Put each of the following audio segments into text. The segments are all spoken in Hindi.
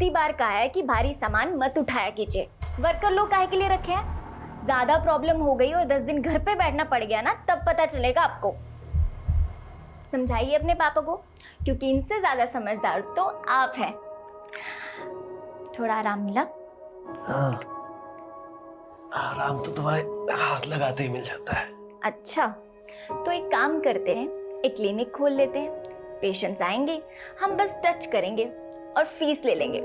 कितनी बार कहा है कि भारी सामान मत उठाया कीजिए। वर्कर लोग काहे के लिए रखे हैं? ज्यादा प्रॉब्लम हो गई और 10 दिन घर पे बैठना पड़ गया ना, तब पता चलेगा आपको। समझाइए अपने पापा को, क्योंकि इनसे ज्यादा समझदार तो आप हैं। थोड़ा आराम मिला? हाँ, आराम तो तुम्हारे हाथ लगाते ही मिल जाता है। अच्छा, तो एक काम करते हैं, एक क्लिनिक खोल लेते हैं। पेशेंट्स आएंगे, हम बस टच करेंगे और फीस ले लेंगे।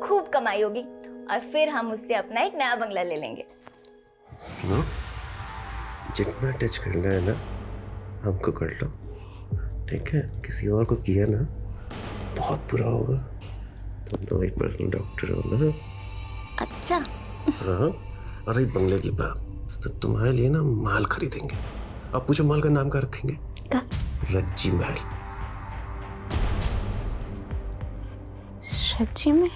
खूब कमाई होगी और फिर हम उससे अपना एक नया बंगला ले लेंगे। सुनो, जितना टच करना है ना हमको कर लो, ठीक है? किसी और को किया ना बहुत बुरा होगा। तुम तो एक पर्सनल डॉक्टर हो ना। अच्छा। हाँ, और एक बंगले की बात, तो तुम्हारे लिए ना माल खरीदेंगे। अब पूछो माल का नाम क्या रखेंगे? रज्जी महल। सच्ची में?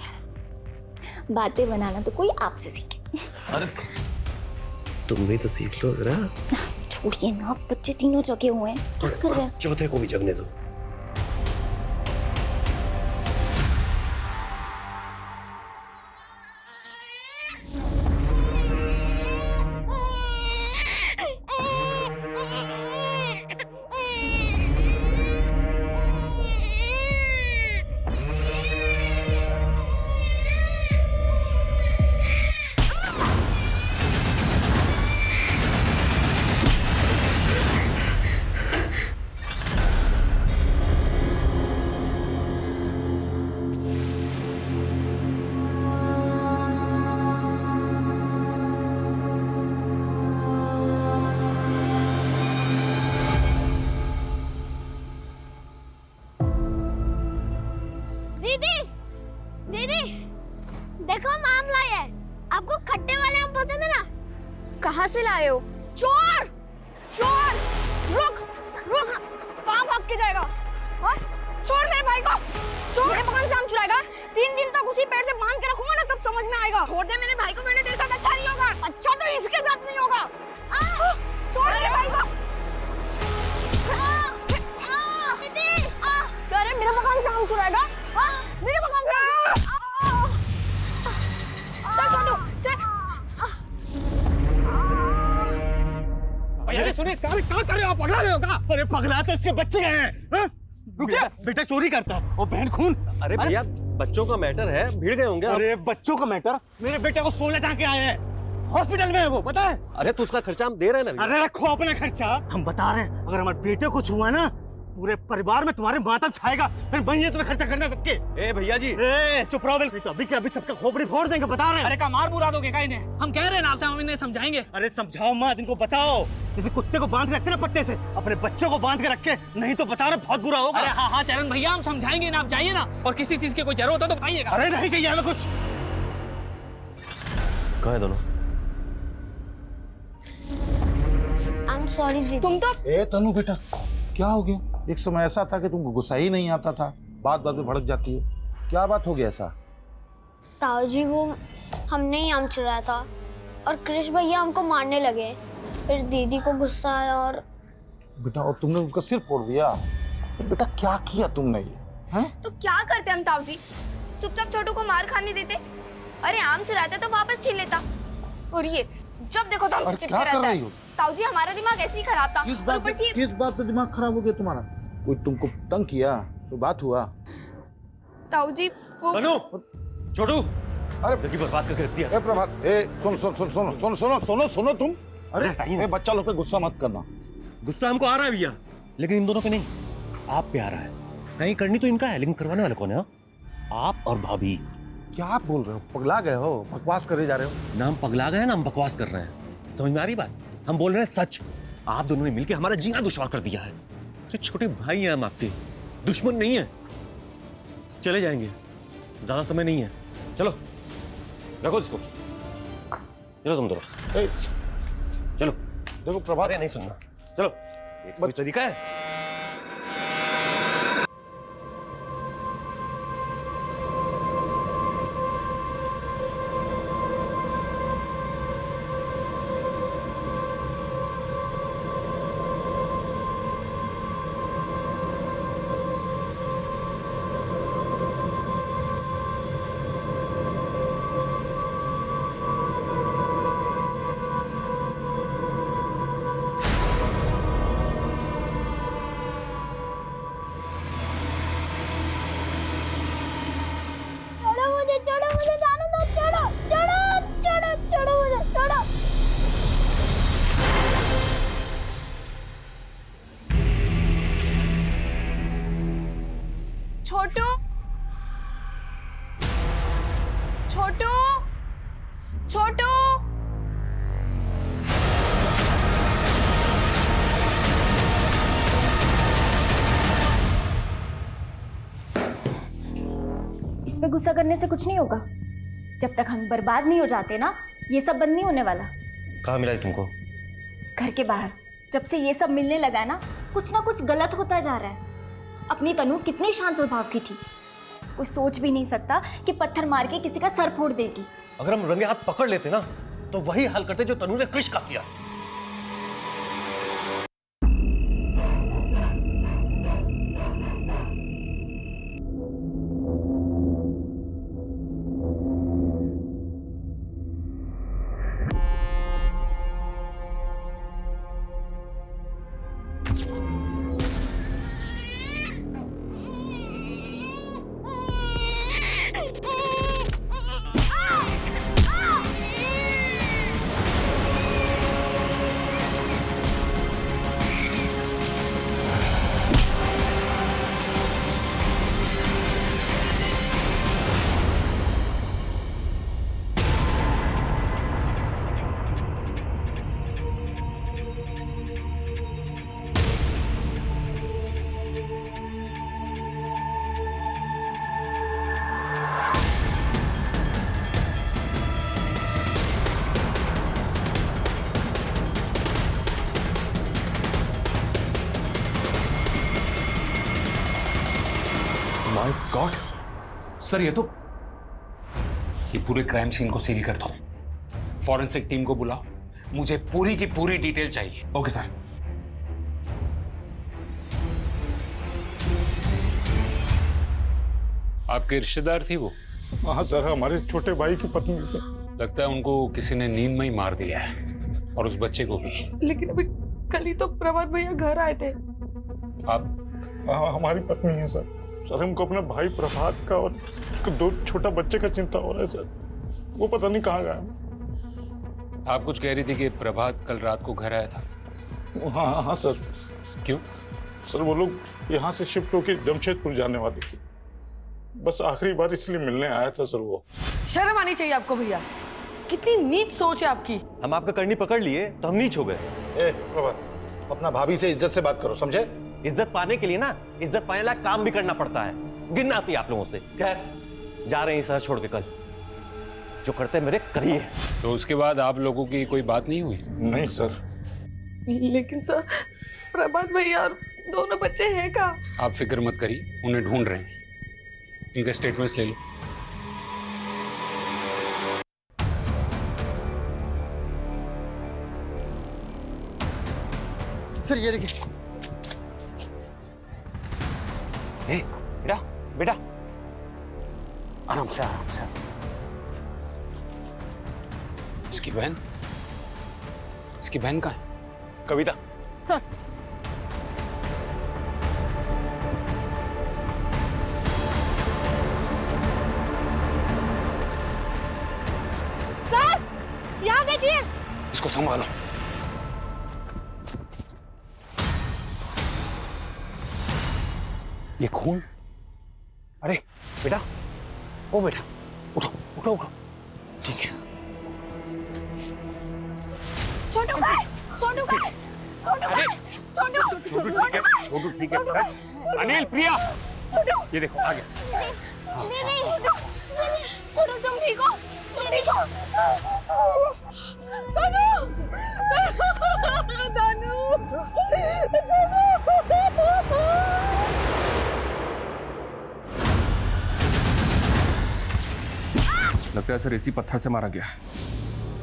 बातें बनाना तो कोई आपसे सीखे। अरे तुम भी तो सीख लो जरा। छोड़िए ना, बच्चे तीनों जगे हुए हैं, क्या कर रहे हैं? चौथे को भी जगने दो। दीदी, देखो आम लाए हैं। आपको खट्टे वाले आम पसंद है ना? कहाँ से लाए हो? चोर! चोर! रुक! रुक! कहाँ भाग के जाएगा? हाँ? छोड़ मेरे भाई को! छोड़! मेरे मकान से आम चुराएगा? 3 दिन तक उसी पेड़ से बांध के रखूंगा ना, तब समझ में आएगा। छोड़ दे मेरे भाई को, मैंने तेरे साथ अच्छा नहीं होगा। अच्छा तो इसके साथ नहीं होगा। छोड़ मेरे भाई को! दीदी! क्या रे, मेरे मकान से आम चुराएगा? मेरे मकान से चल छोटू, चल। अरे सुनिए, क्या कर रहे हो आप? पगला रहे हो क्या? अरे पगला तो इसके बच्चे गए हैं। रुकिए, बेटा चोरी करता है और बहन खून। अरे भैया, बच्चों का मैटर है, भीड़ गए होंगे। अरे बच्चों का मैटर? मेरे बेटे को 16 टांके आए हैं, हॉस्पिटल में है वो, पता है? अरे तो उसका खर्चा हम दे रहे हैं ना। अरे रखो अपना खर्चा, हम बता रहे हैं। अगर हमारे बेटे को कुछ हुआ ना, पूरे परिवार में तुम्हारे मातम छाएगा, फिर वही तुम्हें खर्चा करना सबके। ए भैया जी, ए चुप रहो। तो अभी के अभी सबका खोपड़ी फोड़ देंगे, बता रहे हैं। अरे का मार बुरा दोगे का इन्हें? हम कह रहे हैं ना आपसे, हम इन्हें समझाएंगे। अरे समझाओ मत, इनको बताओ। जैसे कुत्ते को बांध के रखते ना पट्टे से, अपने बच्चों को बांध के रखे, नहीं तो बता रहे बहुत बुरा होगा। अरे हाँ हाँ चरण भैया, हम समझाएंगे ना, आप जाइए ना, और किसी चीज की कोई जरूरत हो तो बताइएगा। अरे नहीं चाहिए हमें कुछ। कहाँ है दोनों? I'm sorry दीदी। तुम तो ए तनु बेटा, क्या हो गया? एक समय ऐसा था कि तुमको गुस्सा ही नहीं आता था, बात बात में भड़क जाती है। क्या बात हो गया ऐसा? ताऊ जी, वो हमने ही आम चुराया था और कृष भैया हमको मारने लगे। फिर दीदी को गुस्सा आया और बेटा, और तुमने उसका सिर फोड़ दिया? तो बेटा क्या किया तुमने ये? हैं? तो क्या करते हम ताऊ जी? चुपचाप छोटू को मार खाने देते? अरे आम चुराता तो वापस छीन लेता। और ये जब देखो तो हमसे अरे चिपके क्या कर रहता रही है। हो? ताऊ जी, हमारा दिमाग ऐसे ही खराब था। किस और बात ऊपर से किस बात पे दिमाग खराब हो गया तुम्हारा? कोई तुमको तंग किया? कोई बात हुआ? ताऊ जी वो बनू, छोटू, अरे जिंदगी बर्बाद करके रख दिया। ए प्रभात, ए सुन सुन सुन सुनो सुनो सुनो सुनो सुनो तुम। अरे टाइम। ए बच्चा लोग पे गुस्सा मत करना। गुस्सा हमको आ रहा है भैया, लेकिन इन दोनों पे नहीं, आप पे आ रहा है। कहीं करनी तो इनका है, लेकिन करवाने वाला कौन है? आप और भाभी। क्या आप बोल रहे हो? पगला गए हो? बकवास करे जा रहे हो? ना हम पगला गए ना हम बकवास कर रहे हैं। समझ में आ रही बात? हम बोल रहे हैं सच। आप दोनों ने मिलकर हमारा जीना दुश्वार कर दिया है। तो छोटे भाई हैं हम आपके, दुश्मन नहीं है। चले जाएंगे, ज्यादा समय नहीं है। चलो रखो इसको, चलो तुम दोनों। ए, चलो। देखो प्रभात, अरे नहीं सुनना, चलो। कोई तरीका है? छोटू छोटू छोटू इस पे गुस्सा करने से कुछ नहीं होगा। जब तक हम बर्बाद नहीं हो जाते ना, ये सब बंद नहीं होने वाला। कहाँ मिला है तुमको? घर के बाहर। जब से ये सब मिलने लगा है ना कुछ गलत होता जा रहा है। अपनी तनु कितनी शांत स्वभाव की थी, कोई सोच भी नहीं सकता कि पत्थर मार के किसी का सर फोड़ देगी। अगर हम रंगे हाथ पकड़ लेते ना तो वही हाल करते जो तनु ने कृष का किया। माय गॉड सर, ये पूरे क्राइम सीन को सील कर दो। फॉरेंसिक टीम को बुलाओ, मुझे पूरी की पूरी डिटेल चाहिए। Okay sir. आपके रिश्तेदार थी वो? हाँ सर, हमारे छोटे भाई की पत्नी सर। लगता है उनको किसी ने नींद में ही मार दिया है, और उस बच्चे को भी। लेकिन अभी कल ही तो प्रभात भैया घर आए थे। आप? हाँ, हमारी पत्नी है सर। सर हमको अपना भाई प्रभात का और दो छोटा बच्चे का चिंता हो रहा है सर। वो पता नहीं कहाँ गया। आप कुछ कह रही थी कि प्रभात कल रात को घर आया था? हाँ हाँ सर। क्यों? सर वो लोग यहाँ से शिफ्ट होकर जमशेदपुर जाने वाले थे, बस आखिरी बार इसलिए मिलने आया था सर वो। शर्म आनी चाहिए आपको भैया, कितनी नीच सोच है आपकी। हम आपका करनी पकड़ लिए तो हम नीच हो गए। ए प्रभात, अपना भाभी से इज्जत से बात करो, समझे? इज्जत पाने के लिए ना इज्जत पाने लायक काम भी करना पड़ता है। गिनना आती है आप लोगों से। खैर, जा रहे हैं शहर छोड़ के कल। जो करते मेरे करिए। तो उसके बाद आप लोगों की कोई बात नहीं हुई? नहीं सर। लेकिन सर प्रभात भैया और दोनों बच्चे हैं कहाँ? आप फिक्र मत करिए, उन्हें ढूंढ रहे हैं। इनके स्टेटमेंट्स ले लो। सर ये देखिए। बेटा बेटा, आराम से आराम से। इसकी बहन कहाँ है? कविता। सर यहाँ देखिए। इसको संभालो। ये खून? अरे बेटा, ओ बेटा, उठो उठो उठो। ठीक है। छोटू का है, छोटू का है, छोटू का है, छोटू ठीक है। अनिल, प्रिया, ये देखो आ गया। छोटू तुम ठीक हो? तुम ठीक हो? लगता है सर इसी पत्थर से मारा गया।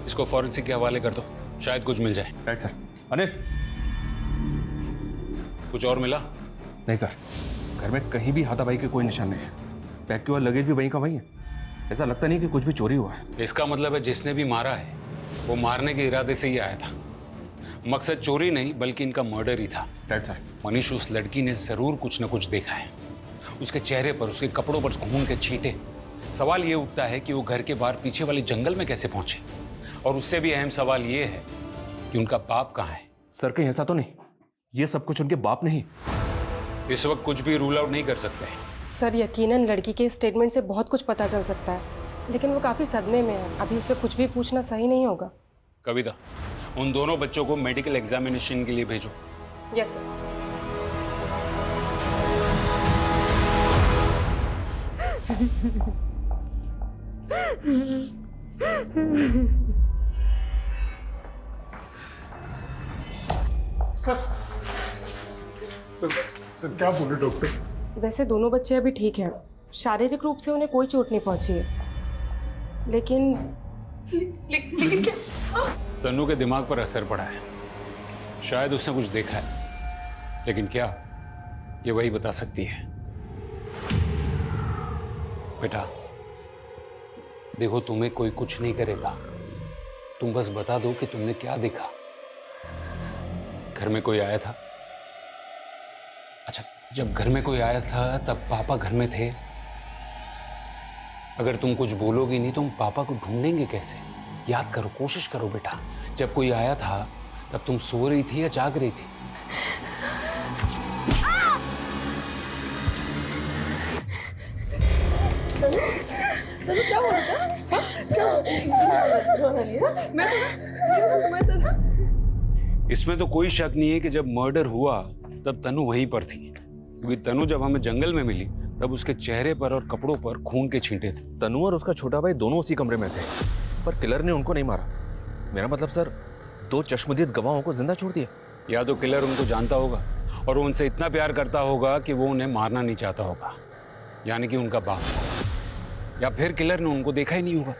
इसको फॉरेंसिक के हवाले कर दो, शायद कुछ मिल जाए। Right sir. अनिल, कुछ और मिला? नहीं सर, घर में कहीं भी हाथापाई के कोई निशान नहीं है। बैग की और लगेज भी वहीं का वहीं है। ऐसा लगता नहीं कि कुछ भी चोरी हुआ है। इसका मतलब है जिसने भी मारा है वो मारने के इरादे से ही आया था। मकसद चोरी नहीं बल्कि इनका मर्डर ही था। Right sir. मनीष, उस लड़की ने जरूर कुछ न कुछ देखा है। उसके चेहरे पर, उसके कपड़ों पर खून के छींटे। सवाल ये उठता है कि वो घर के बाहर पीछे वाले जंगल में कैसे पहुंचे। और उससे भी अहम सवाल ये है कि उनका बाप कहाँ है। सर कहीं ऐसा तो नहीं ये सब कुछ उनके बाप नहीं? इस वक्त कुछ भी रूल आउट नहीं कर सकते। सर यकीनन लड़की के स्टेटमेंट से बहुत कुछ पता चल सकता है, लेकिन वो काफ़ी सदमे में है। अभी उससे कुछ भी पूछना सही नहीं होगा। कविता, उन दोनों बच्चों को मेडिकल एग्जामिनेशन के लिए भेजो। Yes sir. सर क्या बोले डॉक्टर? वैसे दोनों बच्चे अभी ठीक हैं, शारीरिक रूप से उन्हें कोई चोट नहीं पहुंची है, लेकिन क्या? तनु के दिमाग पर असर पड़ा है, शायद उसने कुछ देखा है, लेकिन क्या, ये वही बता सकती है। बेटा देखो, तुम्हें कोई कुछ नहीं करेगा, तुम बस बता दो कि तुमने क्या देखा। घर में कोई आया था? अच्छा, जब घर में कोई आया था तब पापा घर में थे? अगर तुम कुछ बोलोगी नहीं तो हम पापा को ढूंढेंगे कैसे? याद करो, कोशिश करो बेटा, जब कोई आया था तब तुम सो रही थी या जाग रही थी? तनु क्या हुआ था? क्या इसमें तो कोई शक नहीं है कि जब मर्डर हुआ तब तनु वहीं पर थी, क्योंकि तनु जब हमें जंगल में मिली तब उसके चेहरे पर और कपड़ों पर खून के छींटे थे। तनु और उसका छोटा भाई दोनों उसी कमरे में थे, पर किलर ने उनको नहीं मारा। मेरा मतलब सर, 2 चश्मदीद गवाहों को जिंदा छोड़ दिया। या तो किलर उनको जानता होगा और वो उनसे इतना प्यार करता होगा कि वो उन्हें मारना नहीं चाहता होगा, यानी कि उनका बाप था। या फिर किलर ने उनको देखा ही नहीं होगा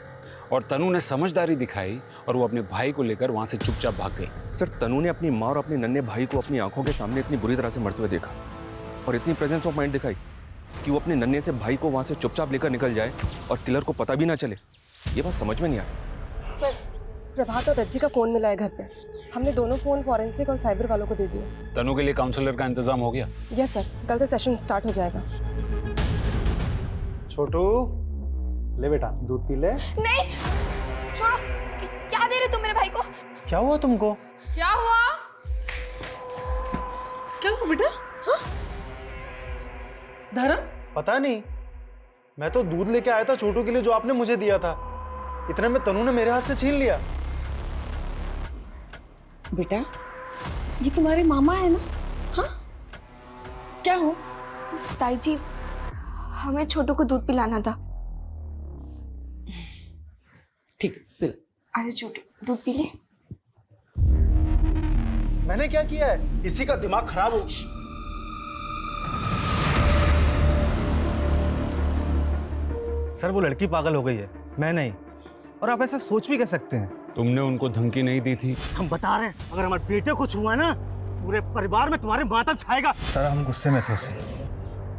और तनु ने समझदारी दिखाई और वो अपने भाई को लेकर वहां से चुपचाप भाग गई। सर, तनु ने अपनी माँ और अपने नन्हे भाई को अपनी आंखों के सामने इतनी बुरी तरह से मरते हुए देखा और इतनी प्रेजेंस ऑफ माइंड दिखाई कि वो अपने नन्हे से भाई को वहां से चुपचाप लेकर निकल जाए और किलर को पता भी ना चले। ये बात समझ में नहीं आई। सर, प्रभात और रज्जी का फ़ोन मिला है घर पे। हमने दोनों फ़ोन फॉरेंसिक और साइबर वालों को दे दिए। तनु के लिए काउंसलर का इंतजाम हो गया? यस सर, कल से सेशन स्टार्ट हो जाएगा। छोटू ले बेटा, दूध पी ले। नहीं, छोड़ो। क्या दे रहे हो तुम मेरे भाई को? क्या हुआ तुमको? क्या हुआ? क्या हुआ बेटा? हाँ? धर्म? पता नहीं, मैं तो दूध लेके आया था छोटू के लिए जो आपने मुझे दिया था। इतने में तनु ने मेरे हाथ से छीन लिया। बेटा, ये तुम्हारे मामा है ना? हाँ? क्या हो? ताई जी, हमें छोटू को दूध पिलाना था। ठीक, पिला। अरे छोटू, दूध पी ले। मैंने क्या किया है? इसी का दिमाग खराब हो। सर, वो लड़की पागल हो गई है, मैं नहीं। और आप ऐसा सोच भी कर सकते हैं? तुमने उनको धमकी नहीं दी थी? हम बता रहे हैं, अगर हमारे बेटे को कुछ हुआ ना, पूरे परिवार में तुम्हारे मातम छाएगा। सर, हम गुस्से में थे उससे।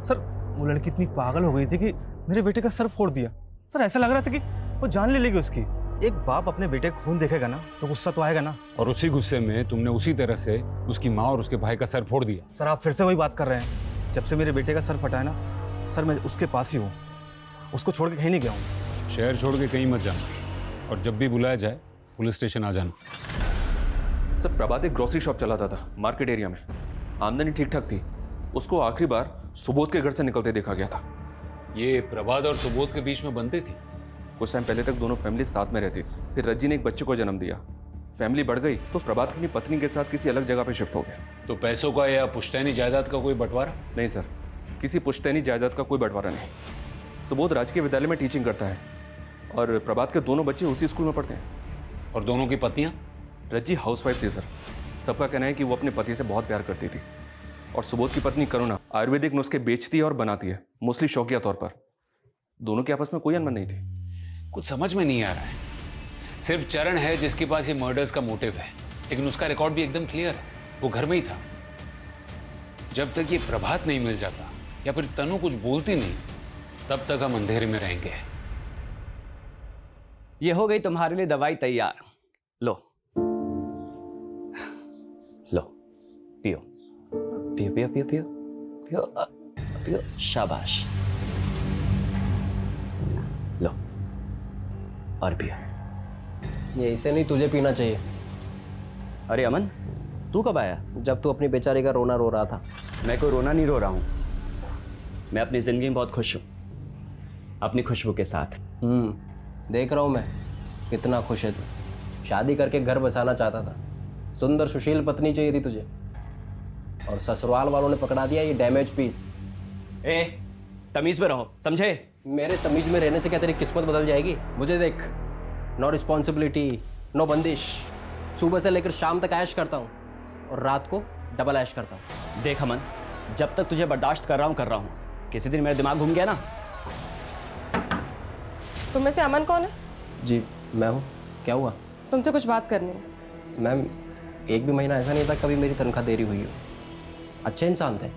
सर, वो लड़की इतनी पागल हो गई थी कि मेरे बेटे का सर फोड़ दिया। सर, ऐसा लग रहा था कि वो जान ले लेगी उसकी। एक बाप अपने बेटे का खून देखेगा ना तो गुस्सा तो आएगा ना। और उसी गुस्से में तुमने उसी तरह से उसकी माँ और उसके भाई का सर फोड़ दिया। सर, आप फिर से वही बात कर रहे हैं। जब से मेरे बेटे का सर फटा है ना सर, मैं उसके पास ही हूँ, उसको छोड़ के कहीं नहीं गया हूँ। शहर छोड़ के कहीं मत जाना और जब भी बुलाया जाए पुलिस स्टेशन आ जाना। सर, प्रभात एक ग्रोसरी शॉप चलाता था मार्केट एरिया में, आमदनी ठीक ठाक थी। उसको आखिरी बार सुबोध के घर से निकलते देखा गया था। ये प्रभात और सुबोध के बीच में बनती थी? कुछ टाइम पहले तक दोनों फैमिली साथ में रहती, फिर रज्जी ने एक बच्चे को जन्म दिया। फैमिली बढ़ गई तो प्रभात अपनी पत्नी के साथ किसी अलग जगह पे शिफ्ट हो गया। तो पैसों का या पुश्तैनी जायदाद का कोई बंटवारा? नहीं सर, किसी पुश्तैनी जायदाद का कोई बंटवारा नहीं। सुबोध राजकीय विद्यालय में टीचिंग करता है और प्रभात के दोनों बच्चे उसी स्कूल में पढ़ते हैं। और दोनों की पत्नियां? रज्जी हाउसवाइफ थी सर। सबका कहना है कि वो अपने पति से बहुत प्यार करती थी। और सुबोध की पत्नी करुणा आयुर्वेदिक नुस्खे बेचती है और बनाती है, मोस्टली शौकिया तौर पर। दोनों के आपस में कोई अनबन नहीं थी। कुछ समझ में नहीं आ रहा है। सिर्फ चरण है जिसके पास ये मर्डर्स का मोटिव है, लेकिन उसका रिकॉर्ड भी एकदम क्लियर है, वो घर में ही था। जब तक ये प्रभात नहीं मिल जाता या फिर तनु कुछ बोलती नहीं, तब तक हम अंधेरे में रहेंगे। ये हो गई तुम्हारे लिए दवाई तैयार। लो लो, पियो पियो पियो पियो पियो पियो पियो, शाबाश। लो और पियो। ये इसे नहीं, तुझे पीना चाहिए। अरे अमन, तू कब आया? जब तू अपनी बेचारी का रोना रो रहा था। मैं कोई रोना नहीं रो रहा हूँ, मैं अपनी ज़िंदगी में बहुत खुश हूँ, अपनी खुशबू के साथ। देख रहा हूँ मैं कितना खुश है तू। शादी करके घर बसाना चाहता था, सुंदर सुशील पत्नी चाहिए थी तुझे, और ससुराल वालों ने पकड़ा दिया ये डैमेज पीस। ए तमीज़ में रहो, समझे? मेरे तमीज में रहने से क्या तेरी किस्मत बदल जाएगी? मुझे देख, नो रिस्पॉन्सिबिलिटी, नो बंदिश। सुबह से लेकर शाम तक ऐश करता हूँ और रात को डबल ऐश करता हूँ। देख अमन, जब तक तुझे बर्दाश्त कर रहा हूँ, किसी दिन मेरा दिमाग घूम गया ना। तुम में से अमन कौन है? जी मैं हूँ। क्या हुआ? तुमसे कुछ बात करनी है। मैम, एक भी महीना ऐसा नहीं था कभी मेरी तनख्वाह देरी हुई हो। अच्छे इंसान थे।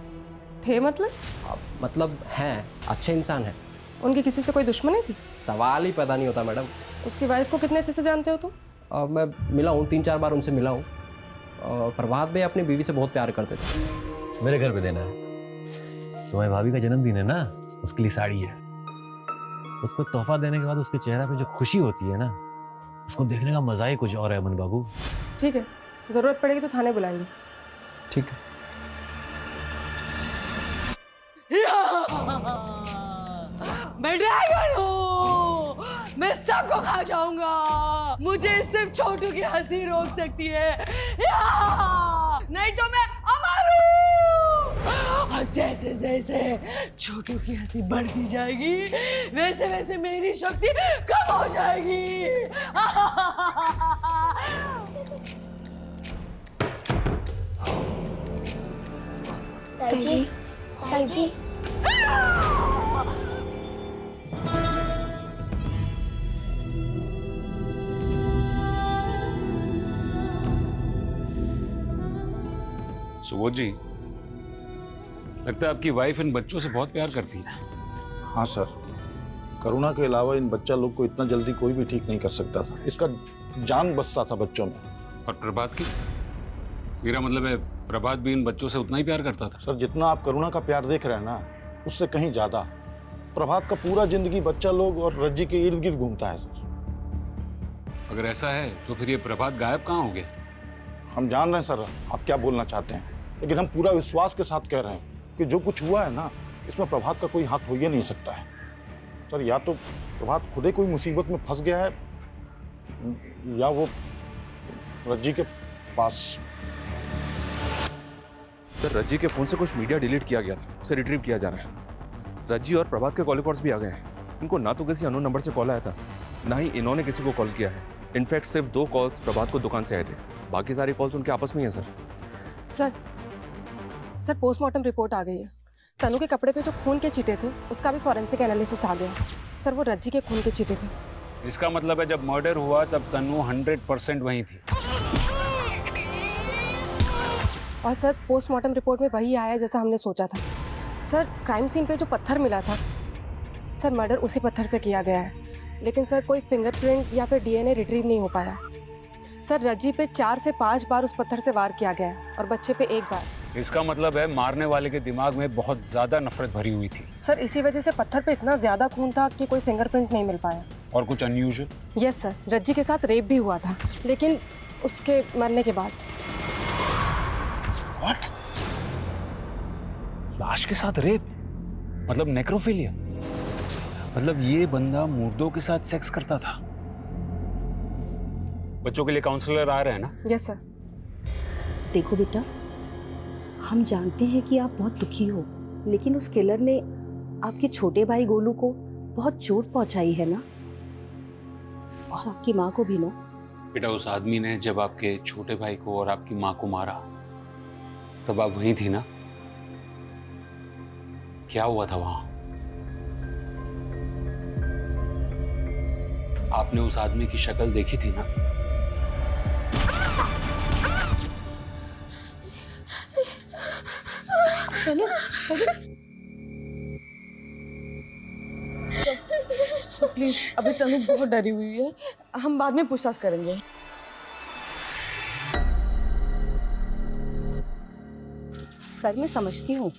मतलब हैं, अच्छे इंसान हैं। उनकी किसी से कोई दुश्मनी थी? सवाल ही पैदा नहीं होता मैडम। उसकी वाइफ को कितने अच्छे से जानते हो तुम? मैं मिला हूँ, 3-4 बार उनसे मिला हूँ। प्रभात भाई अपनी बीवी से बहुत प्यार करते थे। मेरे घर पे देना है। तुम्हारी भाभी का जन्मदिन है ना, उसके लिए साड़ी है। उसको तोहफा देने के बाद उसके चेहरे पे जो खुशी होती है ना, उसको देखने का मजा ही कुछ और है अमन बाबू। ठीक है, जरूरत पड़ेगी तो थाने बुलाएंगे। ठीक है। मैं ड्रैगन हूँ, मैं सबको खा जाऊंगा। मुझे सिर्फ छोटू की हंसी रोक सकती है, नहीं तो मैं अमर हूँ। और जैसे जैसे छोटू की हंसी बढ़ती जाएगी, वैसे वैसे मेरी शक्ति कम हो जाएगी। ताई जी, ताई जी। सुबोध जी, लगता है आपकी वाइफ इन बच्चों से बहुत प्यार करती है। हाँ सर, करुणा के अलावा इन बच्चा लोग को इतना जल्दी कोई भी ठीक नहीं कर सकता था। इसका जान बसता था बच्चों में। और प्रभात की? मेरा मतलब है प्रभात भी इन बच्चों से उतना ही प्यार करता था। सर, जितना आप करुणा का प्यार देख रहे हैं ना, उससे कहीं ज्यादा। प्रभात का पूरा जिंदगी बच्चा लोग और रज्जी के इर्द गिर्द घूमता है सर। अगर ऐसा है तो फिर ये प्रभात गायब कहाँ हो गए? हम जान रहे हैं सर आप क्या बोलना चाहते हैं, लेकिन हम पूरा विश्वास के साथ कह रहे हैं कि जो कुछ हुआ है ना, इसमें प्रभात का कोई हाथ हो ही नहीं सकता है सर। या तो प्रभात खुद ही कोई मुसीबत में फंस गया है, या वो रज्जी के पास। सर, रज्जी के फोन से कुछ मीडिया डिलीट किया गया था, उसे रिट्रीव किया जा रहा है। रज्जी और प्रभात के कॉल रिकॉर्ड्स भी आ गए हैं। इनको ना तो किसी अननोन नंबर से कॉल आया था, ना ही इन्होंने किसी को कॉल किया है। इनफैक्ट सिर्फ 2 कॉल्स प्रभात को दुकान से आए थे, बाकी सारी कॉल्स उनके आपस में ही हैं। सर पोस्टमार्टम रिपोर्ट आ गई है। तनु के कपड़े पे जो खून के छींटे थे, उसका भी फॉरेंसिक एनालिसिस आ गया। सर, वो रज्जी के खून के छींटे थे। इसका मतलब है जब मर्डर हुआ तब तन्नू 100% वहीं थी। और सर, पोस्टमार्टम रिपोर्ट में वही आया जैसा हमने सोचा था। सर, क्राइम सीन पे जो पत्थर मिला था, सर मर्डर उसी पत्थर से किया गया है। लेकिन सर कोई फिंगरप्रिंट या फिर डीएनए रिट्रीव नहीं हो पाया। सर, रज्जी पे 4 से 5 बार उस पत्थर से वार किया गया है और बच्चे पे 1 बार। इसका मतलब है मारने वाले के दिमाग में बहुत ज्यादा नफरत भरी हुई थी। सर, इसी वजह से पत्थर पे इतना ज्यादा खून था कि कोई फिंगरप्रिंट नहीं मिल पाया। और कुछ अनयूजुअल? यस सर, रज्जी के साथ रेप भी हुआ था, लेकिन उसके मरने के बाद। What? लाश के साथ रेप? मतलब नेक्रोफिलिया? मतलब ये बंदा मुर्दों के साथ सेक्स करता था? बच्चों के लिए काउंसलर आ रहे हैं ना? Yes sir. देखो बेटा, हम जानते हैं कि आप बहुत दुखी हो, लेकिन उस किलर ने आपके छोटे भाई गोलू को बहुत चोट पहुंचाई है ना, और आपकी माँ को भी ना। बेटा, उस आदमी ने जब आपके छोटे भाई को और आपकी माँ को मारा तब आप वहीं थी ना? क्या हुआ था वहां? आपने उस आदमी की शक्ल देखी थी ना? प्लीज, अभी तनु बहुत डरी हुई है, हम बाद में पूछताछ करेंगे। सर, मैं समझती हूँ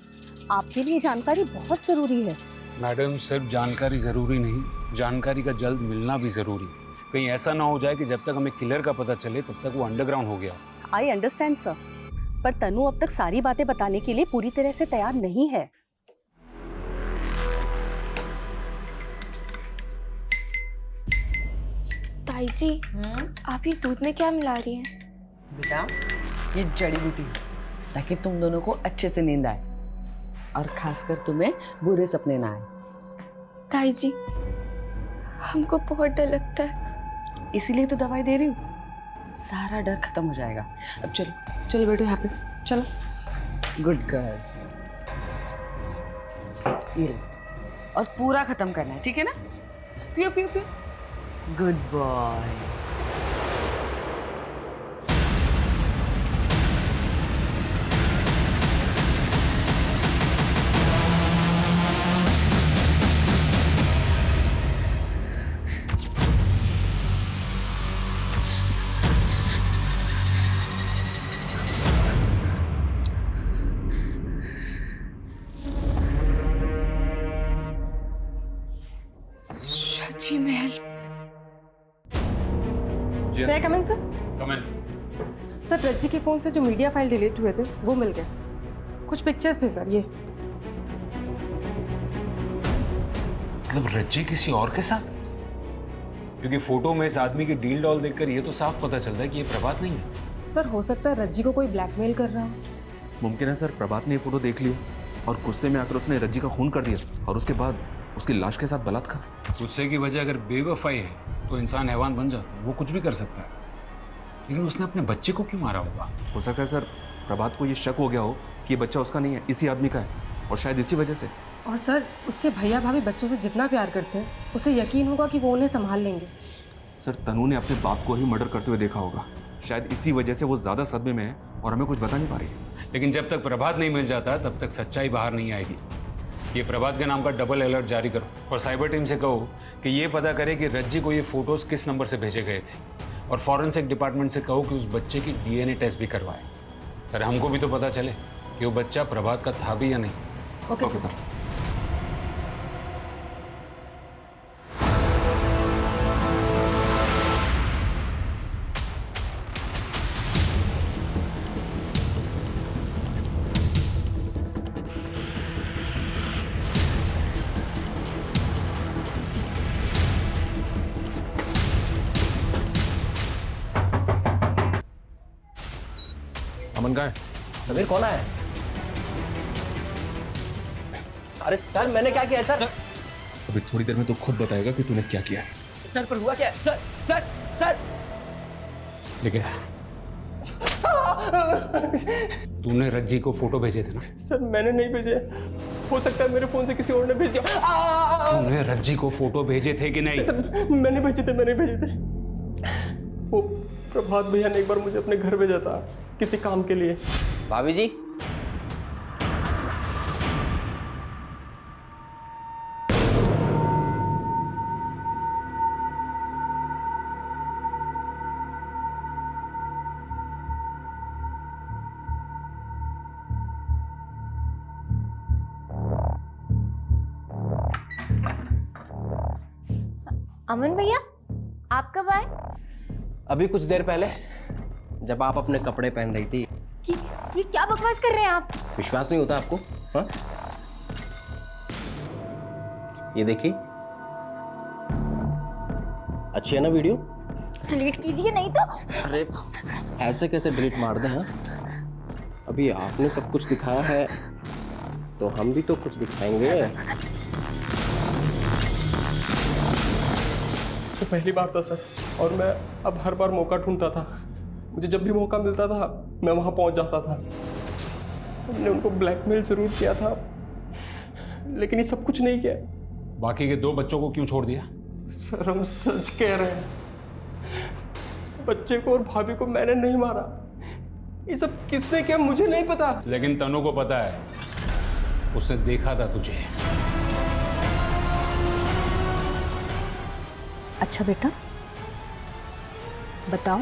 आपके लिए जानकारी बहुत जरूरी है। मैडम, सिर्फ जानकारी जरूरी नहीं, जानकारी का जल्द मिलना भी जरूरी। कहीं ऐसा ना हो जाए कि जब तक हमें किलर का पता चले तब तक वो अंडरग्राउंड हो गया। आई अंडरस्टैंड सर, पर तनु अब तक सारी बातें बताने के लिए पूरी तरह से तैयार नहीं है। ताई जी, आप ये दूध में क्या मिला रही हैं? बेटा, ये जड़ी बूटी है ताकि तुम दोनों को अच्छे से नींद आए और खासकर तुम्हें बुरे सपने ना आए। ताई जी, हमको बहुत डर लगता है। इसीलिए तो दवाई दे रही हूँ, सारा डर खत्म हो जाएगा। अब चलो चलो बेटो, यहाँ पे चलो। गुड गर्ल, ये लो, और पूरा खत्म करना है, ठीक है ना? पियो पियो पियो। Good boy. सच्ची महल। May I come in, sir? Come in. Sir, Rajji के फोन से जो मीडिया फाइल डिलीट हुए थे वो मिल गए। कुछ पिक्चर्स थे सर, ये। मतलब रज्जी किसी और के साथ? क्योंकि फोटो में इस आदमी की डील डॉल देखकर ये तो साफ पता चलता है कि ये प्रभात नहीं है। सर, हो सकता है रज्जी को कोई ब्लैकमेल कर रहा हो। मुमकिन है सर, प्रभात ने ये फोटो देख लिया और गुस्से में आकर उसने रज्जी का खून कर दिया और उसके बाद उसकी लाश के साथ बलात्कार। गुस्से की वजह अगर बेवफाई है तो इंसान हैवान बन जाता है, वो कुछ भी कर सकता है। लेकिन उसने अपने बच्चे को क्यों मारा होगा? हो सकता है सर, प्रभात को ये शक हो गया हो कि ये बच्चा उसका नहीं है, इसी आदमी का है, और शायद इसी वजह से। और सर, उसके भैया भाभी बच्चों से जितना प्यार करते हैं उसे यकीन होगा कि वो उन्हें संभाल लेंगे। सर, तनु ने अपने बाप को ही मर्डर करते हुए देखा होगा, शायद इसी वजह से वो ज्यादा सदमे में है और हमें कुछ बता नहीं पा रही है। लेकिन जब तक प्रभात नहीं मिल जाता तब तक सच्चाई बाहर नहीं आएगी। ये प्रभात के नाम का डबल अलर्ट जारी करो और साइबर टीम से कहो कि ये पता करे कि रज्जी को ये फोटोज किस नंबर से भेजे गए थे, और फॉरेंसिक डिपार्टमेंट से कहो कि उस बच्चे की डीएनए टेस्ट भी करवाए। अरे हमको भी तो पता चले कि वो बच्चा प्रभात का था भी या नहीं। Okay sir. अमन कहाँ है? समीर, कौन है? अरे सर, मैंने क्या किया सर? अभी थोड़ी देर में तो खुद बताएगा कि तूने क्या किया है। सर, पर हुआ क्या? सर सर सर लेकिन तूने रज्जी को फोटो भेजे थे ना? सर, मैंने नहीं भेजे, हो सकता है मेरे फोन से किसी और ने भेज दिया। तूने रज्जी को फोटो भेजे थे कि नहीं? सर, मैंने भेजे थे। वो प्रभात भैया ने एक बार मुझे अपने घर भेजा था किसी काम के लिए। भाभी जी, अमन भैया, आप कब आए? अभी कुछ देर पहले, जब आप अपने कपड़े पहन रही थी। ये क्या बकवास कर रहे हैं आप? विश्वास नहीं होता आपको? हाँ, ये देखिए, अच्छी है ना वीडियो? डिलीट कीजिए नहीं तो। अरे ऐसे कैसे डिलीट मार दें? हाँ, अभी आपने सब कुछ दिखाया है तो हम भी तो कुछ दिखाएंगे। तो पहली बार था सर, और मैं अब हर बार मौका ढूंढता था। मुझे जब भी मौका मिलता था मैं वहां पहुंच जाता था। हमने उनको ब्लैकमेल जरूर किया था, लेकिन ये सब कुछ नहीं किया। बाकी के 2 बच्चों को क्यों छोड़ दिया? सर, हम सच कह रहे हैं, बच्चे को और भाभी को मैंने नहीं मारा। ये सब किसने किया मुझे नहीं पता। लेकिन तनु को पता है, उसने देखा था तुझे। अच्छा बेटा, बताओ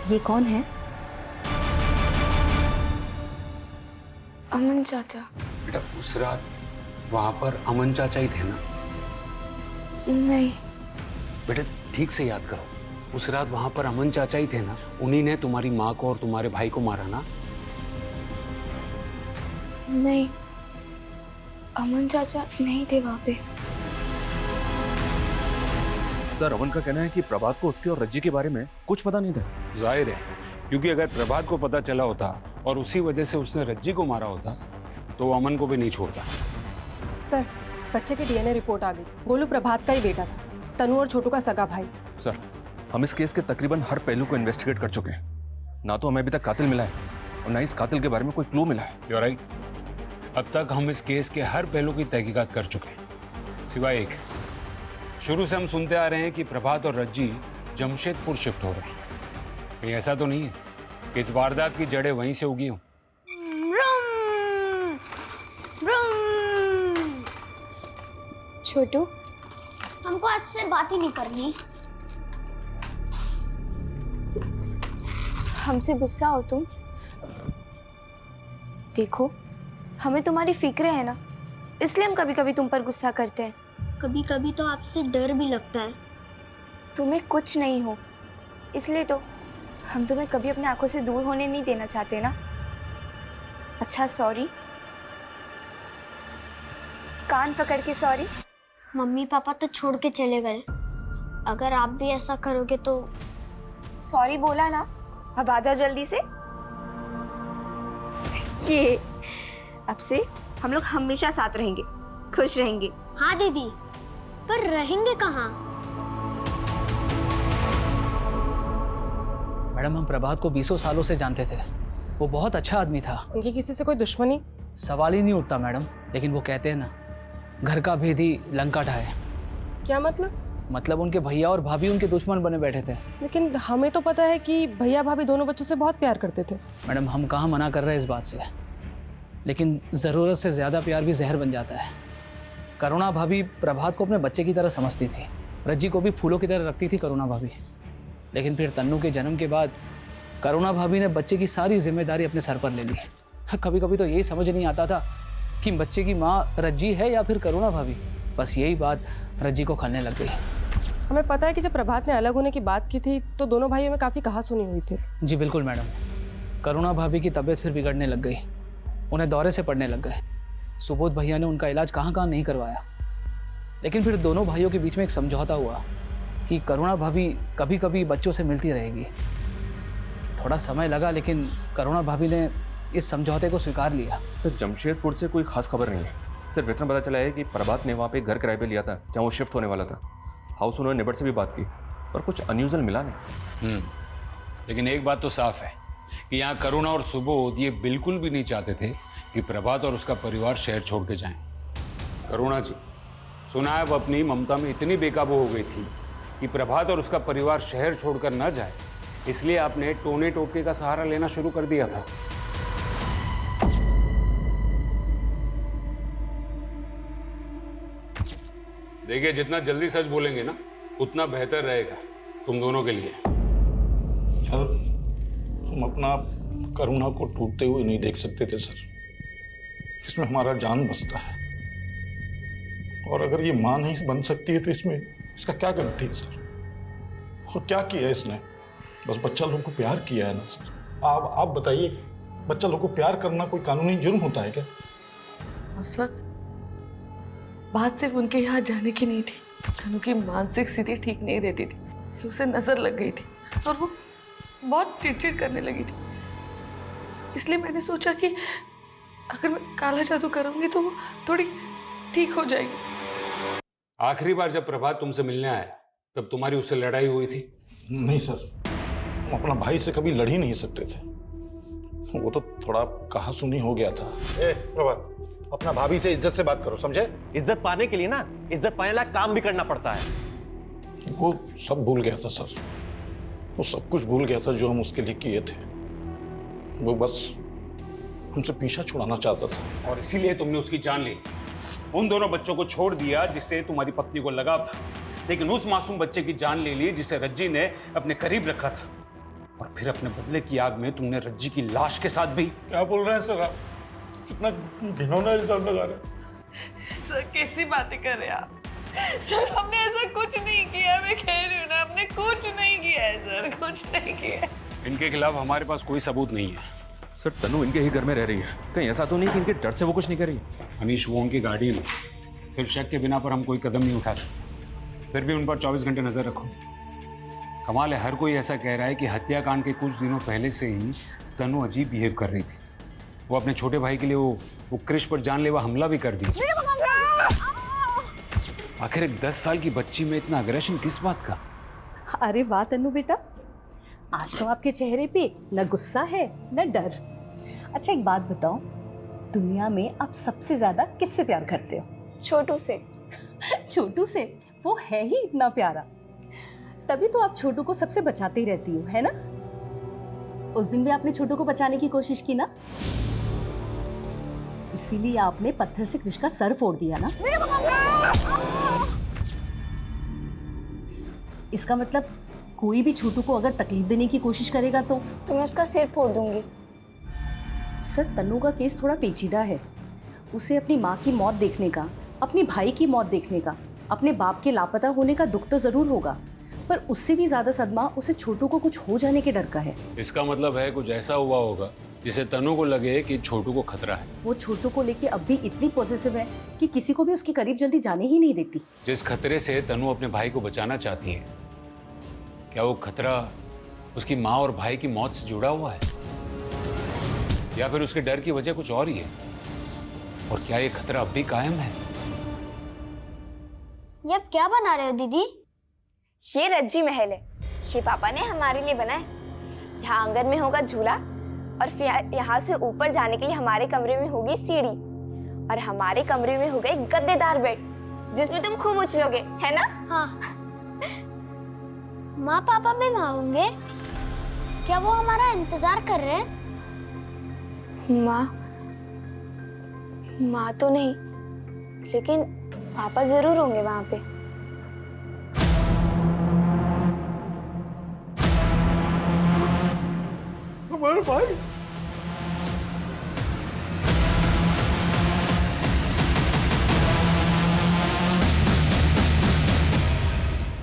ये कौन है? अमन चाचा। बेटा, उस रात वहां पर अमन चाचा ही थे ना? नहीं बेटा, ठीक से याद करो, उस रात वहां पर अमन चाचा ही थे ना? उन्हीं ने तुम्हारी माँ को और तुम्हारे भाई को मारा ना? नहीं, अमन चाचा नहीं थे वहाँ पे। सर अमन का कहना है कि प्रभात को उसके और रज्जी के बारे में कुछ पता नहीं था। जाहिर है, क्योंकि अगर प्रभात को पता चला होता और उसी वजह से उसने रज्जी को मारा होता तो वो अमन को भी नहीं छोड़ता। सर बच्चे की डीएनए रिपोर्ट आ गई। गोलू प्रभात का ही बेटा था, तनु और छोटू का सगा भाई। सर हम इस केस के तकरीबन हर पहलू को इन्वेस्टिगेट कर चुके हैं। ना तो हमें अभी तक कातिल मिला है और ना इस कातिल के बारे में कोई क्लू मिला है। You're right. अब तक हम इस केस के हर पहलू की तहकीकात कर चुके हैं, सिवाय एक। शुरू से हम सुनते आ रहे हैं कि प्रभात और रज्जी जमशेदपुर शिफ्ट हो रहे हैं। कहीं ऐसा तो नहीं है कि इस वारदात की जड़ें वहीं से उगी हों? छोटू, हमको आज से बात ही नहीं करनी। हमसे गुस्सा हो तुम? देखो, हमें तुम्हारी फिक्र है ना, इसलिए हम कभी कभी तुम पर गुस्सा करते हैं। कभी कभी तो आपसे डर भी लगता है। तुम्हें कुछ नहीं हो, इसलिए तो हम तुम्हें कभी अपनी आंखों से दूर होने नहीं देना चाहते ना। अच्छा सॉरी, कान पकड़ के सॉरी। मम्मी पापा तो छोड़ के चले गए, अगर आप भी ऐसा करोगे तो। सॉरी बोला ना, अब आजा जल्दी से। ये अब से हम लोग हमेशा साथ रहेंगे, खुश रहेंगे। हाँ दीदी, पर रहेंगे कहाँ? मैडम हम प्रभात को 20 सालों से जानते थे, वो बहुत अच्छा आदमी था। उनकी किसी से कोई दुश्मनी? सवाल ही नहीं उठता मैडम, लेकिन वो कहते हैं ना, घर का भेद ही लंका ढाए। क्या मतलब? मतलब उनके भैया और भाभी उनके दुश्मन बने बैठे थे। लेकिन हमें तो पता है कि भैया भाभी दोनों बच्चों से बहुत प्यार करते थे। मैडम हम कहाँ मना कर रहे हैं इस बात से, लेकिन ज़रूरत से ज़्यादा प्यार भी जहर बन जाता है। करुणा भाभी प्रभात को अपने बच्चे की तरह समझती थी, रज्जी को भी फूलों की तरह रखती थी करुणा भाभी। लेकिन फिर तन्नू के जन्म के बाद करुणा भाभी ने बच्चे की सारी जिम्मेदारी अपने सर पर ले ली। कभी कभी तो यही समझ नहीं आता था कि बच्चे की माँ रज्जी है या फिर करुणा भाभी। बस यही बात रज्जी को खलने लग गई। हमें पता है कि जब प्रभात ने अलग होने की बात की थी तो दोनों भाइयों में काफ़ी कहासुनी हुई थी। जी बिल्कुल मैडम, करुणा भाभी की तबीयत फिर बिगड़ने लग गई, उन्हें दौरे से पड़ने लग गए। सुबोध भैया ने उनका इलाज कहाँ कहाँ नहीं करवाया। लेकिन फिर दोनों भाइयों के बीच में एक समझौता हुआ कि करुणा भाभी कभी कभी बच्चों से मिलती रहेगी। थोड़ा समय लगा, लेकिन करुणा भाभी ने इस समझौते को स्वीकार लिया। सर जमशेदपुर से कोई खास खबर नहीं है, सिर्फ इतना पता चला है कि प्रभात ने वहाँ पे घर किराए पे लिया था जहाँ वो शिफ्ट होने वाला था। हाउस ओनर नेबर से भी बात की पर कुछ अनयूजुअल मिला नहीं। लेकिन एक बात तो साफ है कि यहाँ करुणा और सुबोध ये बिल्कुल भी नहीं चाहते थे कि प्रभात और उसका परिवार शहर छोड़ के जाएं। करुणा जी, सुना है वो अपनी ममता में इतनी बेकाबू हो गई थी कि प्रभात और उसका परिवार शहर छोड़कर न जाए, इसलिए आपने टोने टोटके का सहारा लेना शुरू कर दिया था। देखिए, जितना जल्दी सच बोलेंगे ना उतना बेहतर रहेगा तुम दोनों के लिए। सर हम अपना करुणा को टूटते हुए नहीं देख सकते थे सर, इसमें हमारा जान बसता है। और अगर ये मां नहीं बन सकती है तो इसमें इसका क्या गलती है सर? और क्या किया है इसने? बस बच्चा लोगों को प्यार किया है ना सर। आप बताइए, बच्चा लोगों को प्यार करना कोई कानूनी जुर्म होता है क्या? और सर बात सिर्फ उनके यहाँ जाने की नहीं थी, तनु की मानसिक स्थिति ठीक नहीं रहती थी, उसे नजर लग गई थी और वो बहुत चिड़चिड़ करने लगी थी। इसलिए मैंने सोचा कि अगर मैं काला जादू करूंगी तो वो थोड़ी ठीक हो जाएगी। आखिरी बार जब प्रभात तुमसे मिलने आया तब तुम्हारी उससे लड़ाई हुई थी? नहीं सर, हम अपना भाई से कभी लड़ ही नहीं सकते थे, वो तो थोड़ा कहासुनी हो गया था। प्रभात, अपना भाभी से इज्जत से बात करो, समझे? इज्जत पाने के लिए ना इज्जत पाने लायक काम भी करना पड़ता है। वो सब भूल गया था सर, वो सब कुछ भूल गया था जो हम उसके लिए किए थे। वो बस हमसे पीछा छुड़ाना चाहता था और इसीलिए तुमने उसकी जान ली। उन दोनों बच्चों को छोड़ दिया जिससे तुम्हारी पत्नी को लगाव था, लेकिन उस मासूम बच्चे की जान ले ली जिसे रज्जी ने अपने करीब रखा था। और फिर अपने बदले की आग में तुमने रज्जी की लाश के साथ भी। क्या बोल रहे हैं सर आप? कितना घिनौना इल्जाम लगा रहे हैं। सर कैसी बातें कर रहे हैं आप? सर हमने ऐसा कुछ नहीं किया, मैं कह रही हूँ ना, हमने कुछ नहीं किया है सर, कुछ नहीं किया है। इनके खिलाफ हमारे पास कोई सबूत नहीं है, सर तनु इनके ही घर में रह रही है, कहीं ऐसा तो नहीं कि इनके डर से वो कुछ नहीं कर रही? अनीश, वो उनकी गार्डियन है, सिर्फ शक के बिना पर हम कोई कदम नहीं उठा सकते। फिर भी उन पर 24 घंटे नजर रखो। कमाल है, हर कोई ऐसा कह रहा है कि हत्याकांड के कुछ दिनों पहले से ही तनु अजीब बिहेव कर रही थी। वो अपने छोटे भाई के लिए वो क्रिश पर जानलेवा हमला भी कर दिया। आखिर एक 10 साल की बच्ची में इतना अग्रेशन किस बात का? अरे वाह तन्नू बेटा, आज तो आपके चेहरे पे न गुस्सा है न डर। अच्छा एक बात बताओ, दुनिया में आप सबसे ज्यादा किससे प्यार करते हो? छोटू से। छोटू से? वो है ही इतना प्यारा, तभी तो आप छोटू को सबसे बचाते ही रहती हो, है ना? उस दिन भी आपने छोटू को बचाने की कोशिश की ना, इसीलिए आपने पत्थर से कृष का सर फोड़ दिया ना। इसका मतलब कोई भी छोटू को अगर तकलीफ देने की कोशिश करेगा तो मैं उसका सिर फोड़ दूंगी। सर तन्नू का केस थोड़ा पेचीदा है। उसे अपनी माँ की मौत देखने का, अपने भाई की मौत देखने का, अपने बाप के लापता होने का दुख तो जरूर होगा, पर उससे भी ज्यादा सदमा उसे छोटू को कुछ हो जाने के डर का है। इसका मतलब है कुछ ऐसा हुआ होगा जिसे तनु को लगे कि छोटू को खतरा है। वो छोटू को लेके अब भी इतनी पॉजिटिव है कि किसी को भी उसके करीब जल्दी जाने ही नहीं देती। जिस खतरे से तनु अपने भाई को बचाना चाहती है, क्या वो खतरा उसकी माँ और भाई की मौत से जुड़ा हुआ है, या फिर उसके डर की वजह कुछ और ही है? और क्या ये खतरा अब भी कायम है? ये अब क्या बना रहे हो दीदी? ये रज्जी महल है, ये पापा ने हमारे लिए बनाया। यहाँ आंगन में होगा झूला और फिर यहाँ से ऊपर जाने के लिए हमारे कमरे में होगी सीढ़ी और हमारे कमरे में होगा एक गद्देदार बेड जिसमें तुम खूब उछलोगे, है ना? हाँ। माँ पापा भी वहाँ होंगे? क्या वो हमारा इंतजार कर रहे हैं? माँ तो नहीं, लेकिन पापा जरूर होंगे वहाँ पे। हमारे भाई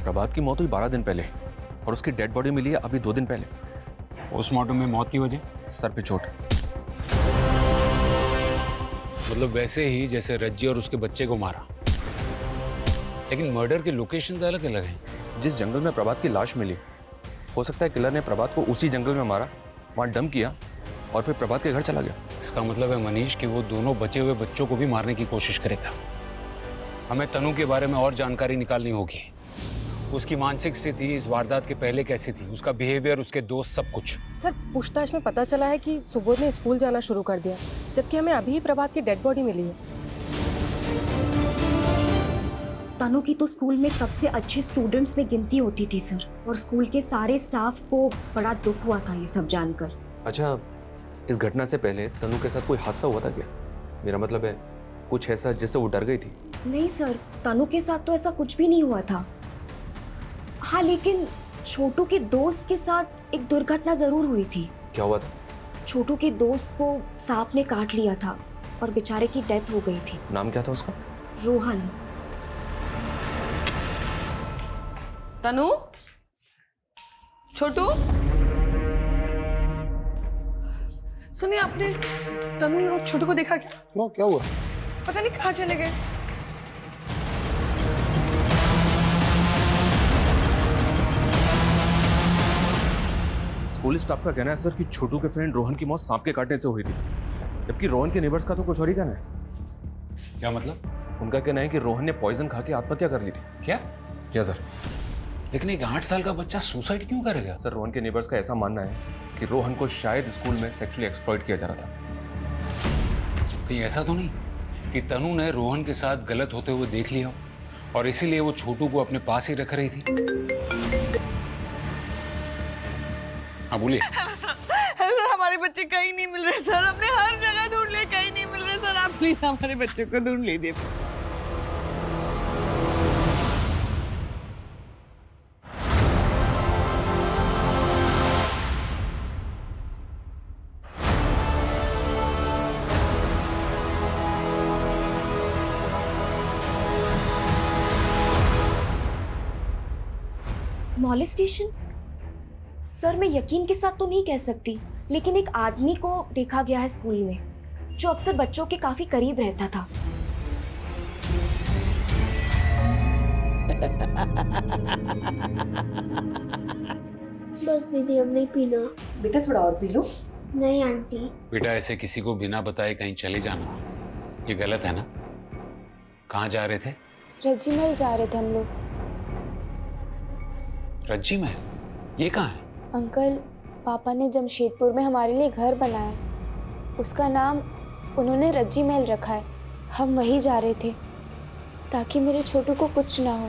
प्रभात की मौत हुई 12 दिन पहले और उसकी डेड बॉडी मिली है अभी 2 दिन पहले। पोस्टमार्टम में मौत की वजह? सर पे चोट। मतलब वैसे ही जैसे रज्जी और उसके बच्चे को मारा, लेकिन मर्डर के लोकेशंस अलग अलग हैं। जिस जंगल में प्रभात की लाश मिली, हो सकता है किलर ने प्रभात को उसी जंगल में मारा, वहां डंप किया और फिर प्रभात के घर चला गया। इसका मतलब है मनीष कि वो दोनों बचे हुए बच्चों को भी मारने की कोशिश करेगा। हमें तनु के बारे में और जानकारी निकालनी होगी। उसकी मानसिक स्थिति इस वारदात के पहले कैसी थी, उसका बिहेवियर, उसके दोस्त, सब कुछ। सर पूछताछ में पता चला है कि सुबोध ने स्कूल जाना शुरू कर दिया, जबकि हमें अभी ही प्रभात की डेड बॉडी मिली है। तनु की तो स्कूल में सबसे अच्छे स्टूडेंट्स में गिनती होती थी सर, और स्कूल के सारे स्टाफ को बड़ा दुख हुआ था ये सब जानकर। अच्छा, इस घटना से पहले तनु के साथ कोई हादसा हुआ था क्या? मेरा मतलब है कुछ ऐसा जिससे वो डर गई थी? नहीं सर, तनु के साथ तो ऐसा कुछ भी नहीं हुआ था। हाँ, लेकिन छोटू के दोस्त के साथ एक दुर्घटना जरूर हुई थी। क्या हुआ था? छोटू के दोस्त को सांप ने काट लिया था और बेचारे की डेथ हो गई थी। नाम क्या था उसका? रोहन। तनु, छोटू, सुनिए, आपने तनु और छोटू को देखा क्या? क्यों, क्या हुआ? पता नहीं कहाँ चले गए। स्कूल स्टाफ का कहना है सर कि छोटू के फ्रेंड रोहन की मौत सांप के काटने से हुई थी, जबकि रोहन के नेबर्स का तो कुछ और ही कहना है। क्या मतलब? उनका कहना है कि रोहन ने पॉइजन खा के आत्महत्या कर ली थी। क्या? क्या सर? लेकिन एक 8 साल का बच्चा सुसाइड क्यों करेगा? सर रोहन के नेबर्स का ऐसा मानना है कि रोहन को शायद स्कूल में सेक्सुअली एक्सप्लॉइट किया जा रहा था। कहीं ऐसा तो नहीं कि तनु ने रोहन के साथ गलत होते हुए देख लिया और इसीलिए वो छोटू को अपने पास ही रख रही थी? हाँ बोलिए। हेलो सर, हमारे बच्चे कहीं नहीं मिल रहे सर, हमने हर जगह ढूंढ लिए, कहीं नहीं मिल रहे सर, आप प्लीज हमारे बच्चों को ढूंढ लीजिए। मॉलेस्टेशन? सर मैं यकीन के साथ तो नहीं कह सकती, लेकिन एक आदमी को देखा गया है स्कूल में जो अक्सर बच्चों के काफी करीब रहता था। बस दीदी अब नहीं पीना। बेटा थोड़ा और पी लो। नहीं आंटी। बेटा ऐसे किसी को बिना बताए कहीं चले जाना ये गलत है ना? कहाँ जा रहे थे? रज्जी महल जा रहे थे हम लोग। रज्जी महल? ये कहाँ है? अंकल, पापा ने जमशेदपुर में हमारे लिए घर बनाया, उसका नाम उन्होंने रज्जी महल रखा है। हम वहीं जा रहे थे ताकि मेरे छोटू को कुछ ना हो।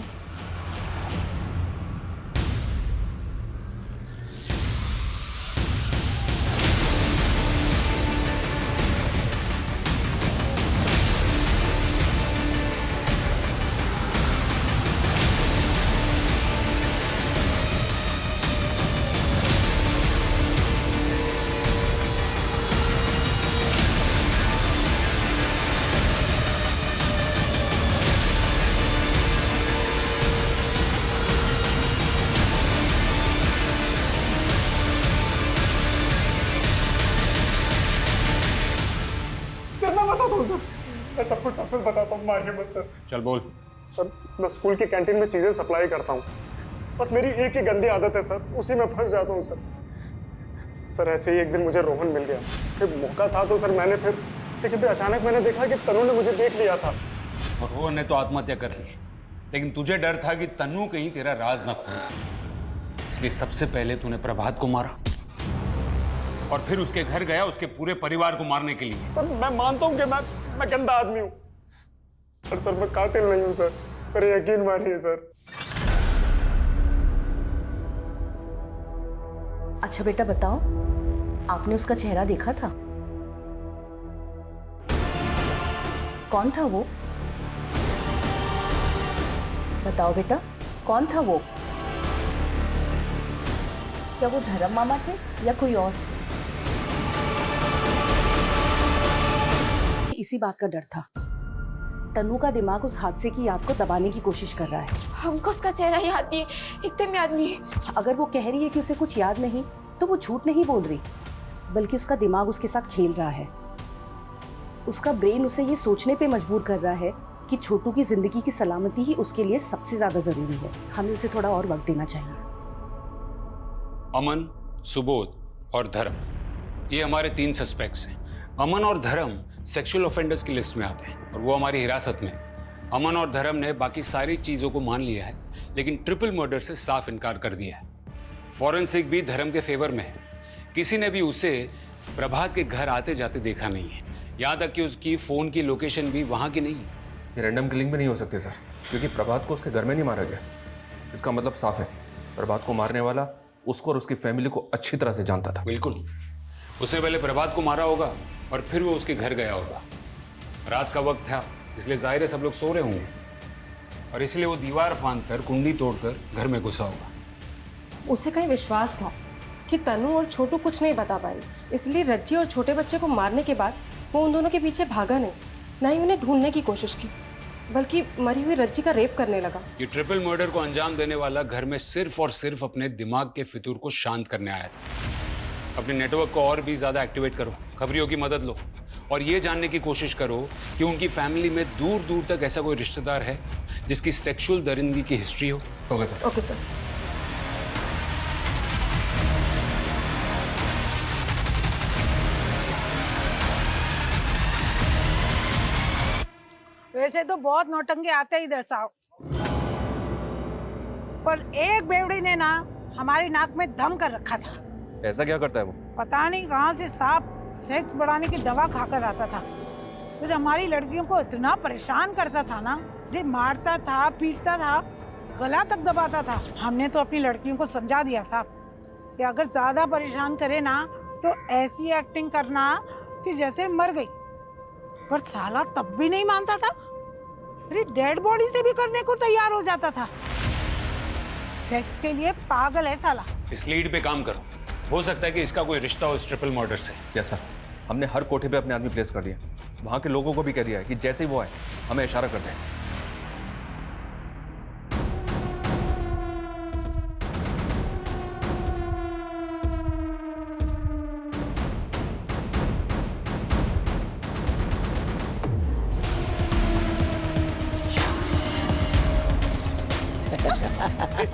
मैं सब कुछ सच बताता हूँ, मारिए मत सर। चल बोल। सर मैं स्कूल की कैंटीन में चीजें सप्लाई करता हूँ, बस मेरी एक ही गंदी आदत है सर, उसी में फंस जाता हूँ सर। सर ऐसे ही एक दिन मुझे रोहन मिल गया, फिर मौका था तो सर मैंने लेकिन फिर अचानक मैंने देखा कि तनु ने मुझे देख लिया था। और रोहन ने तो आत्महत्या कर ली, लेकिन तुझे डर था कि तन्नू कहीं तेरा राज न खोले, इसलिए सबसे पहले तूने प्रभात को मारा और फिर उसके घर गया उसके पूरे परिवार को मारने के लिए। सर मैं मानता हूँ कि मैं गंदा आदमी हूँ, पर सर मैं कातिल नहीं हूँ सर, मेरे यकीन मानिए सर। अच्छा बेटा बताओ, आपने उसका चेहरा देखा था? कौन था वो? बताओ बेटा, कौन था वो? क्या वो धर्म मामा थे या कोई और? इसी बात का डर था। तनु का दिमाग उस हादसे की याद को दबाने की कोशिश कर रहा है। हमको उसका चेहरा याद नहीं है, एकदम याद नहीं है। अगर वो कह रही है कि उसे कुछ याद नहीं, तो वो झूठ नहीं बोल रही, बल्कि उसका दिमाग उसके साथ खेल रहा है। उसका ब्रेन उसे ये सोचने पे मजबूर कर रहा है कि छोटू की जिंदगी की सलामती ही उसके लिए सबसे ज्यादा जरूरी है। हमें उसे थोड़ा और वक्त देना चाहिए। अमन, सुबोध और धर्म, ये हमारे 3 सस्पेक्ट्स हैं। अमन और धर्म सेक्सुअल ऑफेंडर्स की लिस्ट में आते हैं और वो हमारी हिरासत में। अमन और धर्म ने बाकी सारी चीजों को मान लिया है, लेकिन ट्रिपल मर्डर से साफ इनकार कर दिया है। फॉरेंसिक भी धर्म के फेवर में है। किसी ने भी उसे प्रभात के घर आते जाते देखा नहीं है, यहाँ तक कि उसकी फोन की लोकेशन भी वहाँ की नहीं है। ये रैंडम किलिंग भी नहीं हो सकती सर, क्योंकि प्रभात को उसके घर में नहीं मारा गया। इसका मतलब साफ है, प्रभात को मारने वाला उसको और उसकी फैमिली को अच्छी तरह से जानता था। बिल्कुल, उसने पहले प्रभात को मारा होगा और फिर वो उसके घर गया होगा। रात का वक्त था, इसलिए जाहिर है सब लोग सो रहे होंगे और इसलिए वो दीवार फांदकर कुंडी तोड़कर घर में घुसा होगा। उसे कहीं विश्वास था कि तनु और छोटू कुछ नहीं बता पाए, इसलिए रज्जी और छोटे बच्चे को मारने के बाद वो उन दोनों के पीछे भागा नहीं, ना ही उन्हें ढूंढने की कोशिश की, बल्कि मरी हुई रज्जी का रेप करने लगा। ये ट्रिपल मर्डर को अंजाम देने वाला घर में सिर्फ और सिर्फ अपने दिमाग के फितूर को शांत करने आया था। अपने नेटवर्क को और भी ज्यादा एक्टिवेट करो, खबरियों की मदद लो और ये जानने की कोशिश करो कि उनकी फैमिली में दूर दूर तक ऐसा कोई रिश्तेदार है जिसकी सेक्सुअल दरिंदगी की हिस्ट्री हो। Okay sir. Okay sir. वैसे तो बहुत नौटंकी आते ही इधर साहब, पर एक बेवड़ी ने ना हमारी नाक में दम कर रखा था। ऐसा क्या करता है वो? पता नहीं कहाँ से सांप सेक्स बढ़ाने की दवा खाकर आता था, फिर हमारी लड़कियों को इतना परेशान करता था ना, ये मारता था, पीटता था, गला तक दबाता था। हमने तो अपनी लड़कियों को समझा दिया साहब कि अगर ज्यादा परेशान करे ना तो ऐसी एक्टिंग करना कि जैसे मर गई, पर साला तब भी नहीं मानता था। अरे डेड बॉडी से भी करने को तैयार हो जाता था। सेक्स के लिए पागल है साला। इस लीड पे काम करो, हो सकता है कि इसका कोई रिश्ता हो इस ट्रिपल मर्डर से। यस सर, हमने हर कोठे पे अपने आदमी प्लेस कर दिया, वहां के लोगों को भी कह दिया है कि जैसे ही वो आए हमें इशारा कर दें। समीर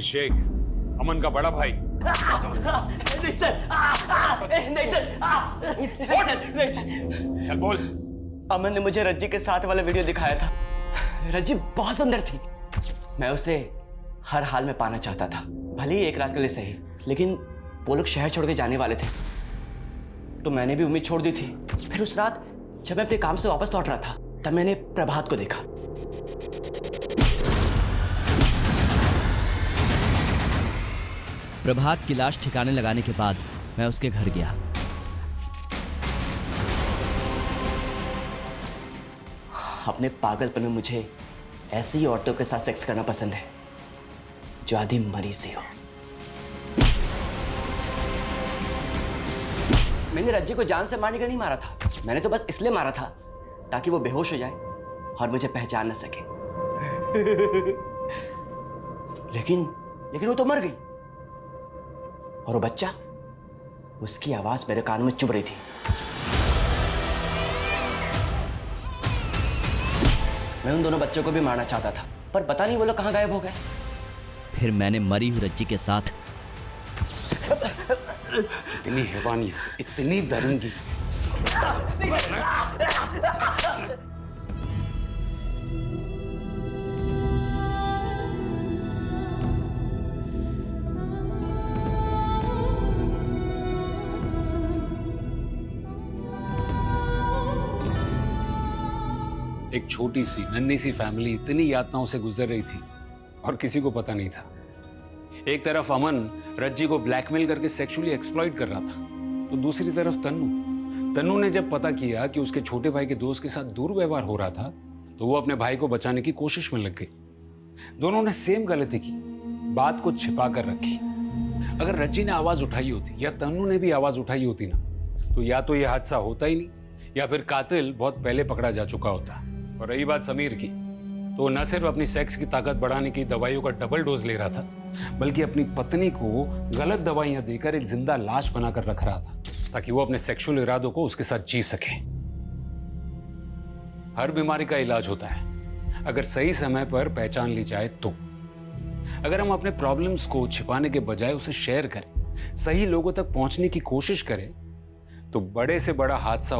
शेख, अमन का बड़ा भाई। नहीं सर, नहीं सर, नहीं सर। चल बोल। अमन ने मुझे रज्जी के साथ वाला वीडियो दिखाया था। रज्जी बहुत सुंदर थी। मैं उसे हर हाल में पाना चाहता था, भले ही एक रात के लिए सही। लेकिन वो लोग शहर छोड़ के जाने वाले थे, तो मैंने भी उम्मीद छोड़ दी थी। फिर उस रात जब मैं अपने काम से वापस लौट रहा था, तब मैंने प्रभात को देखा। प्रभात की लाश ठिकाने लगाने के बाद मैं उसके घर गया। अपने पागलपन में मुझे ऐसी ही औरतों के साथ सेक्स करना पसंद है जो आधी मरी सी हो। मैंने रज्जी को जान से मारने के लिए नहीं मारा था, मैंने तो बस इसलिए मारा था ताकि वो बेहोश हो जाए और मुझे पहचान न सके। लेकिन वो तो मर गई, और वो बच्चा, उसकी आवाज मेरे कान में चुभ रही थी। मैं उन दोनों बच्चों को भी मारना चाहता था, पर पता नहीं वो लोग कहां गायब हो गए। फिर मैंने मरी हुई रज्जी के साथ इतनी हैवानियत, इतनी दरंगी। एक छोटी सी नन्ही सी फैमिली इतनी यातनाओं से गुजर रही थी और किसी को पता नहीं था। एक तरफ अमन रज्जी को ब्लैकमेल करके सेक्सुअली एक्सप्लॉइट कर रहा था, तो दूसरी तरफ तन्नू ने जब पता किया कि उसके छोटे भाई के दोस्त के साथ दुर्व्यवहार हो रहा था, तो वो अपने भाई को बचाने की कोशिश में लग गई। दोनों ने सेम गलती की, बात को छिपा कर रखी। अगर रज्जी ने आवाज उठाई होती या तन्नू ने भी आवाज उठाई होती ना, तो या तो यह हादसा होता ही नहीं, या फिर कातिल बहुत पहले पकड़ा जा चुका होता। और रही बात समीर की, तो न सिर्फ अपनी सेक्स की ताकत बढ़ाने की दवाइयों का डबल डोज ले रहा था, बल्कि अपनी पत्नी को गलत दवाइयां देकर एक जिंदा लाश बनाकर रख रहा था, ताकि वो अपने सेक्सुअल इरादों को उसके साथ जी सके। हर बीमारी का इलाज होता है, अगर सही समय पर पहचान ली जाए तो। अगर हम अपने प्रॉब्लम्स को छिपाने के बजाय उसे शेयर करें, सही लोगों तक पहुंचने की कोशिश करें, तो बड़े से बड़ा हादसा